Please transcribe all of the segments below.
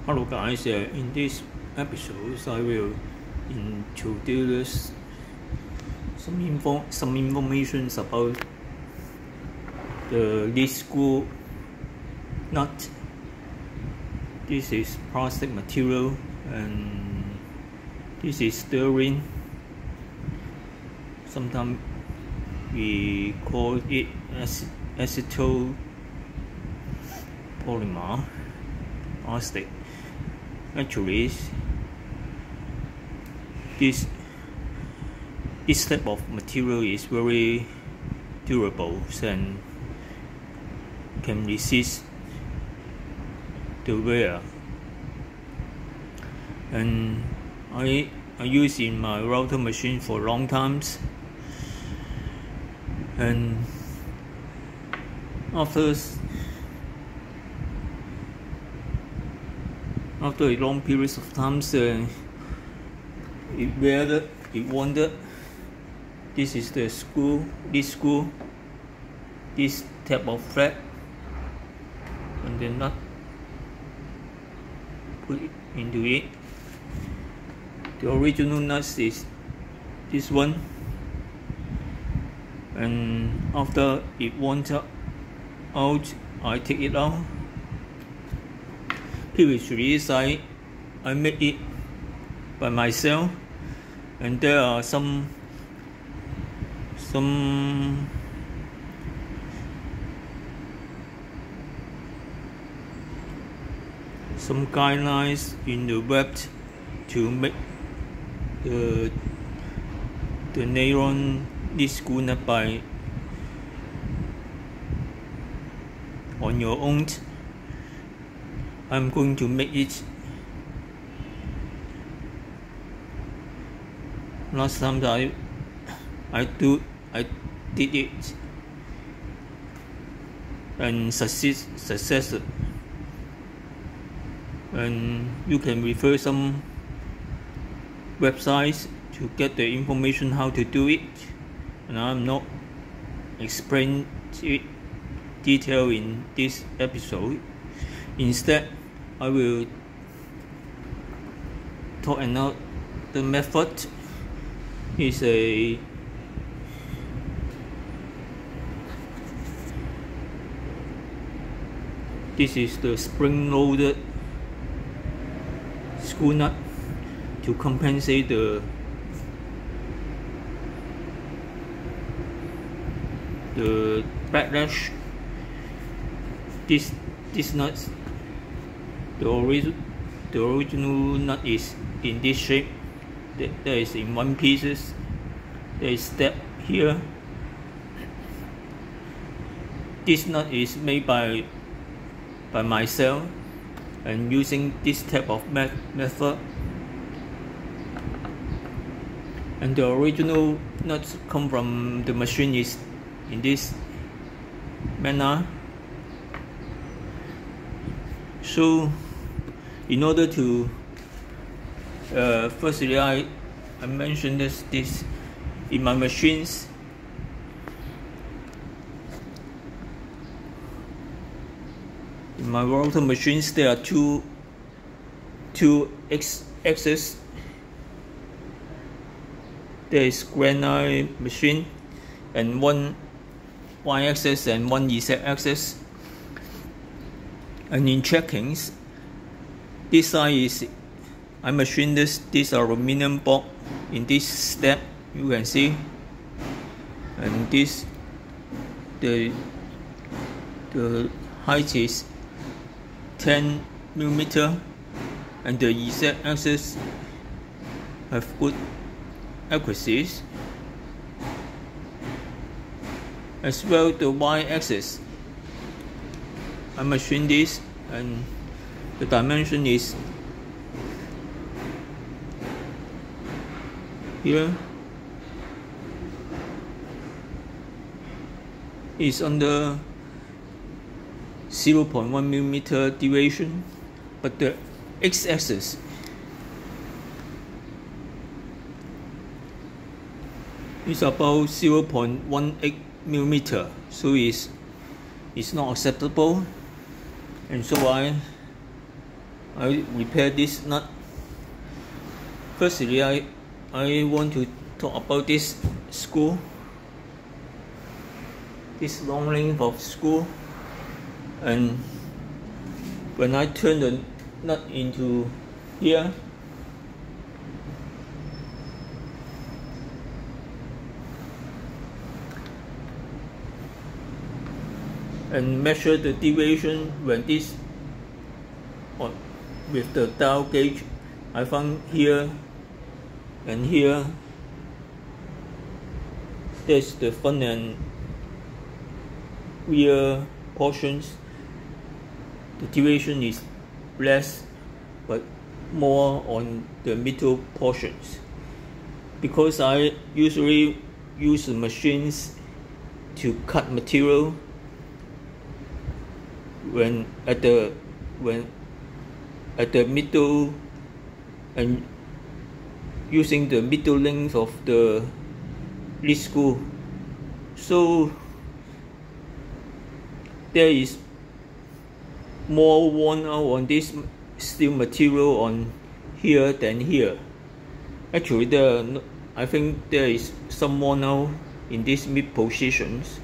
Hello guys, in this episode I will introduce some information about the leadscrew nut. This is plastic material and this is Delrin. Sometimes we call it acetyl polymer plastic. Actually, this type of material is very durable and can resist the wear. And I use in my router machine for long times. And after a long period of time, it welded, it wounded. This is the screw, this type of thread, and the nut put it into it. The original nut is this one, and after it wound out, I take it out. Previously, I made it by myself, and there are some guidelines in the web to make the nylon leadscrew nut by on your own. I'm going to make it. Last time I did it and successful. And you can refer some websites to get the information how to do it. And I'm not explain it detail in this episode. Instead, I will talk about the method. This is the spring-loaded screw nut to compensate the backlash. This nut, the original nut is in this shape. There is in one pieces. There is step here. This nut is made by myself and using this type of method. And the original nuts come from the machine is in this manner. So, in order to firstly, I mentioned this in my machines. In my router machines, there are two x-axis. There is granite machine, and one y-axis and one z-axis. And in checkings, this side is I machined this aluminum board in this step, you can see, and this the height is 10 mm, and the z-axis have good accuracy, as well the y-axis. I machined this, and the dimension is here. Is under 0.1 mm deviation, but the x-axis is about 0.18 mm, so it's not acceptable. And so I repair this nut. Firstly, I want to talk about this screw, this long length of screw, and when I turn the nut into here, and measure the deviation when this with the dial gauge, I found here and here there's the front and rear portions. The deviation is less but more on the middle portions, because I usually use the machines to cut material when at the middle, and using the middle length of the lead screw. So there is more worn out on this steel material on here than here. Actually, I think there is some worn out in these mid positions.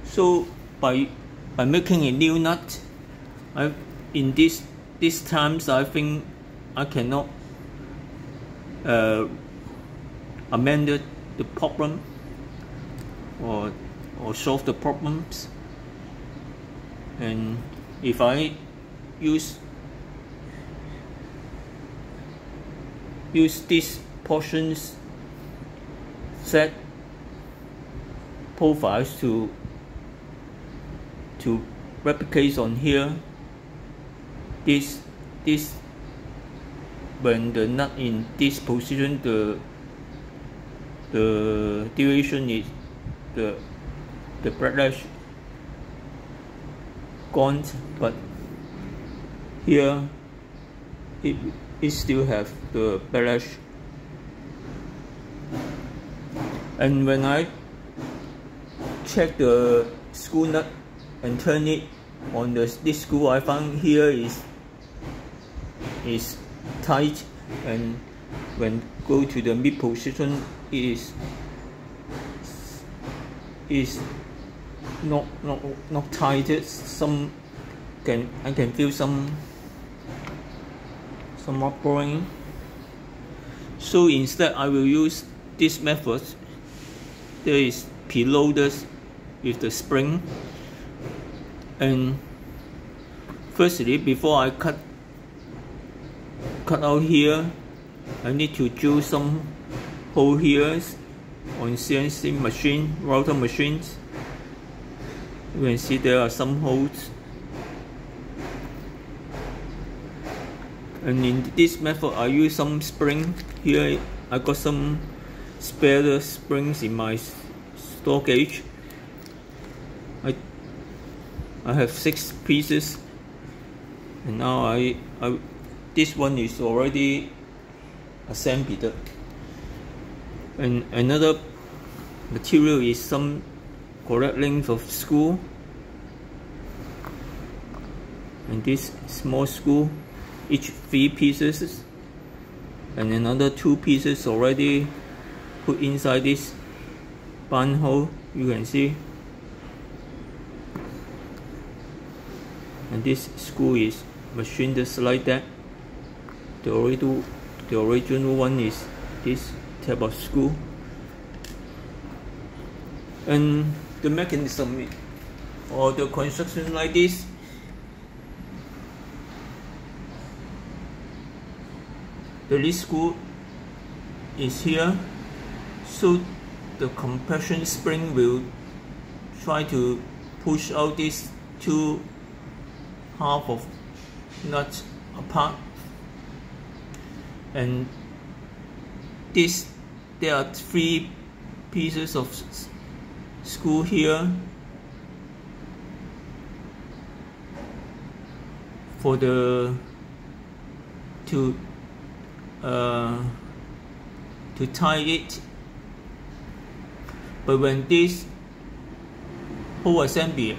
So by making a new nut, in these times, I think I cannot amend the problem or solve the problems. And if I use these portions set profiles to replicate on here, this when the nut in this position, the deviation is the backlash gone, but here it still have the backlash. And when I check the screw nut and turn it on this screw, I found here is tight, and when go to the mid position, it is not tight. I can feel some rubbering. So instead, I will use this method. There is preloaders with the spring, and firstly, before I cut out here, I need to drill some hole here on CNC machine, router machines. You can see there are some holes, and in this method I use some spring. Here I got some spare springs in my store gauge. I have 6 pieces, and now this one is already assembled. And another material is some correct length of screw, and this small screw, each 3 pieces, and another 2 pieces already put inside this band hole, you can see. And this screw is machined just like that. The original one is this type of screw. And the mechanism or the construction like this. The lead screw is here, so the compression spring will try to push out these 2 half of nuts apart, and there are 3 pieces of screw here for to tie it. But when this whole assembly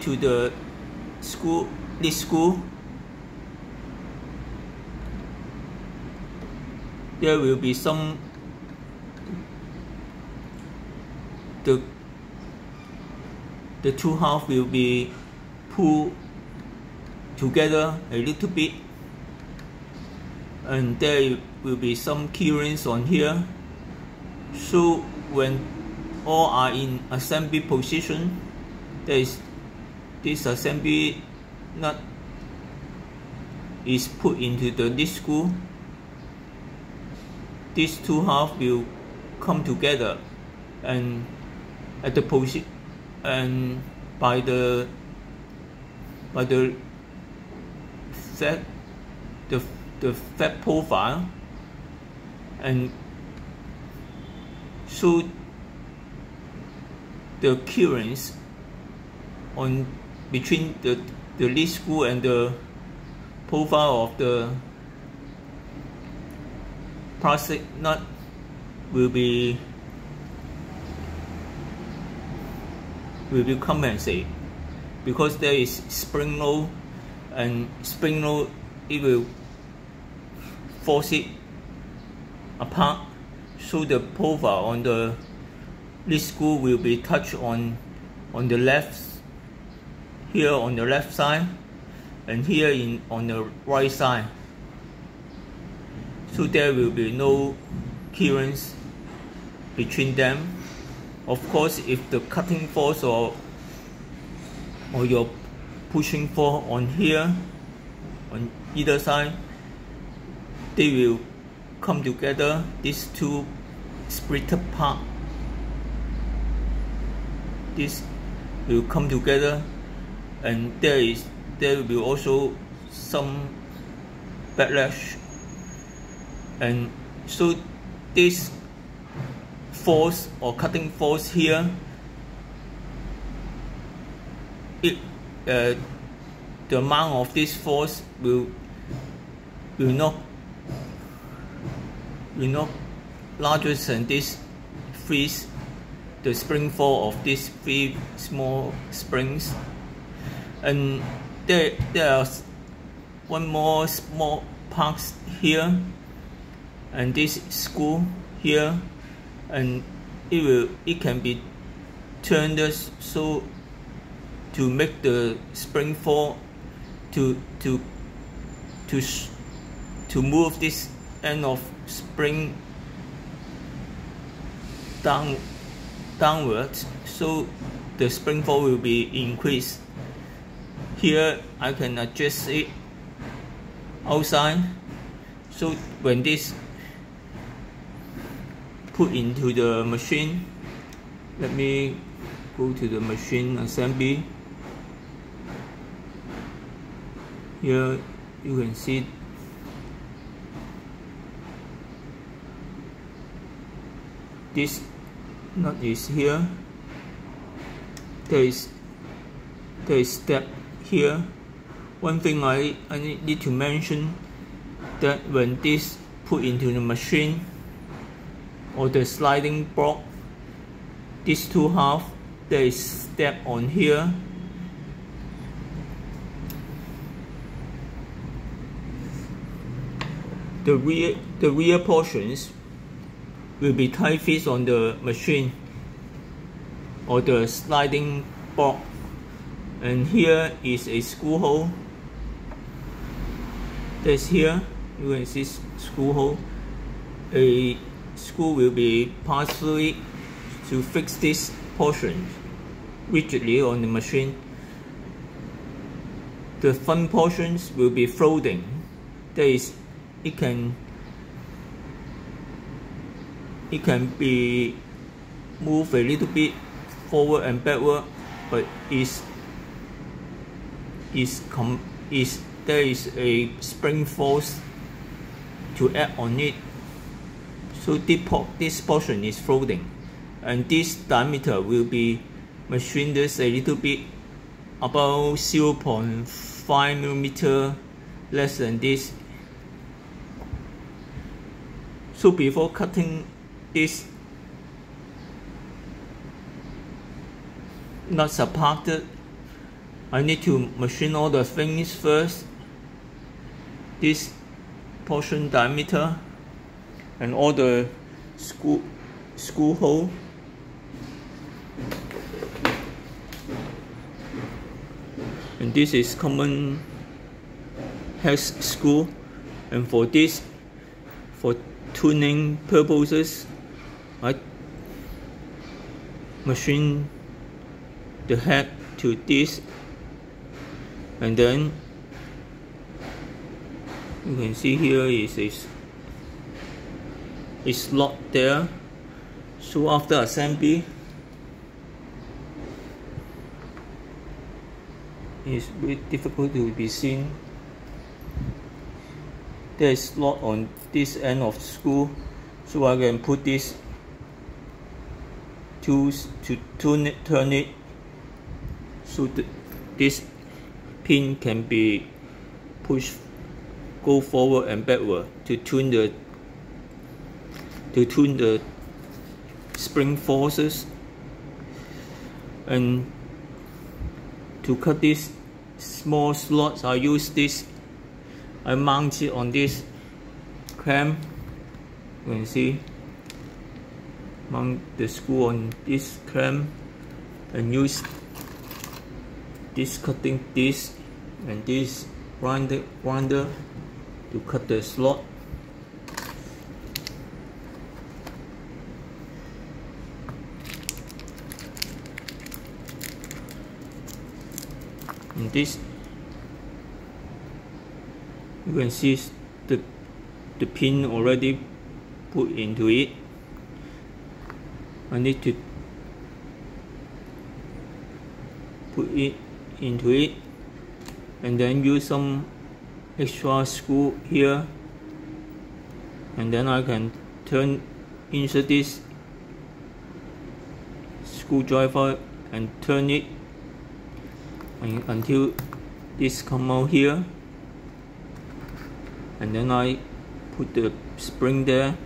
to the lead screw, there will be some the two halves will be pulled together a little bit, and there will be some clearance on here. So when all are in assembly position, there is this assembly nut is put into the lead screw. These two halves will come together, and at the position, and by the fat profile, and so the clearance on between the lead screw and the profile of the plastic nut will be compensate, because there is spring load, and spring load it will force it apart, so the profile on the lead screw will be touched on the left, here on the left side, and here on the right side. So there will be no clearance between them. Of course, if the cutting force or your pushing force on here, on either side, they will come together. These two split apart. This will come together, and there will be also some backlash, and so this force or cutting force here, the amount of this force will not larger than this the spring force of these three small springs. And there are one more small parts here, and this screw here, and it can be turned so to make the spring force to move this end of spring downwards, so the spring force will be increased. Here I can adjust it outside, so when this put into the machine, let me go to the machine assembly. Here you can see this nut is here. There is step here. One thing I need to mention, that when this put into the machine or the sliding block, these two halves, there is step on here. The rear portions will be tight fit on the machine or the sliding block, and here is a screw hole. There's here, you can see screw hole. A screw will be passed through it to fix this portion rigidly on the machine. The front portions will be floating. It can be moved a little bit forward and backward, but there is a spring force to act on it, so this portion is floating, and this diameter will be machined a little bit, about 0.5 millimeter less than this. So before cutting this nuts apart, I need to machine all the things first. This portion diameter, and all the screw hole. And this is common hex screw, and for this, for tuning purposes, I machine the head to this, and then you can see here is a slot there. So after assembly, it's very difficult to be seen. There is slot on this end of the screw, so I can put this tools to turn it, so this pin can be pushed, go forward and backward to tune the spring forces. And to cut these small slots, I use this. I mount it on this clamp. You can see, mount the screw on this clamp and use this cutting disc and this grinder to cut the slot. And this, you can see the pin already put into it. I need to put it into it, and then use some extra screw here, and then I can insert this screwdriver and turn it until this come out here, and then I put the spring there,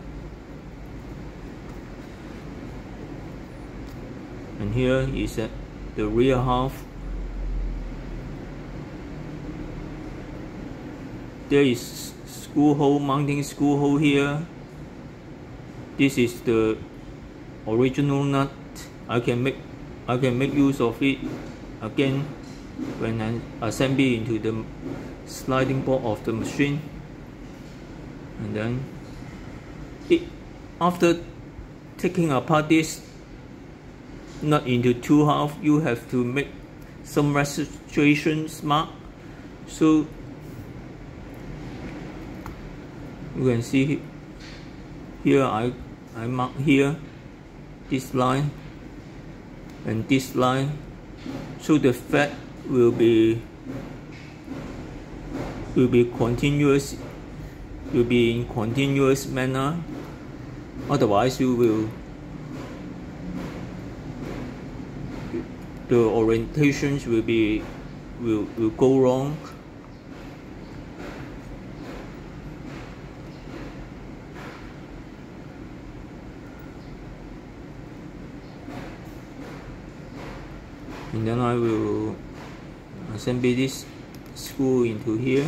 and here is at the rear half. There is screw hole, mounting screw hole here. This is the original nut. I can make use of it again when I assemble into the sliding board of the machine. And then after taking apart this nut into two halves, you have to make some registration mark. So you can see here, I mark here this line and this line, so the thread will be continuous, will be in continuous manner. Otherwise, the orientations will go wrong. And then I will assemble this screw into here,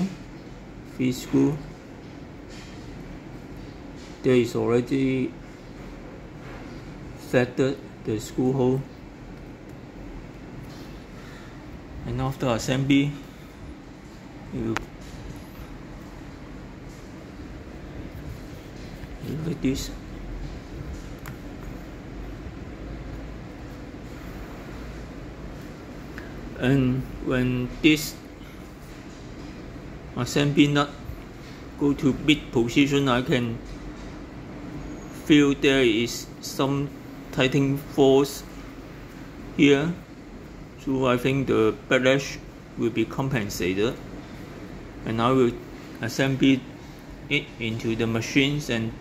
3 screw. There is already threaded the screw hole. And after assembly, you like this. And when this assembly nut go to mid position, I can feel there is some tightening force here. So I think the backlash will be compensated, and I will assemble it into the machines and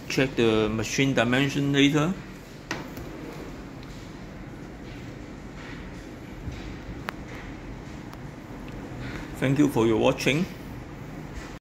check the machine dimension later. Thank you for your watching.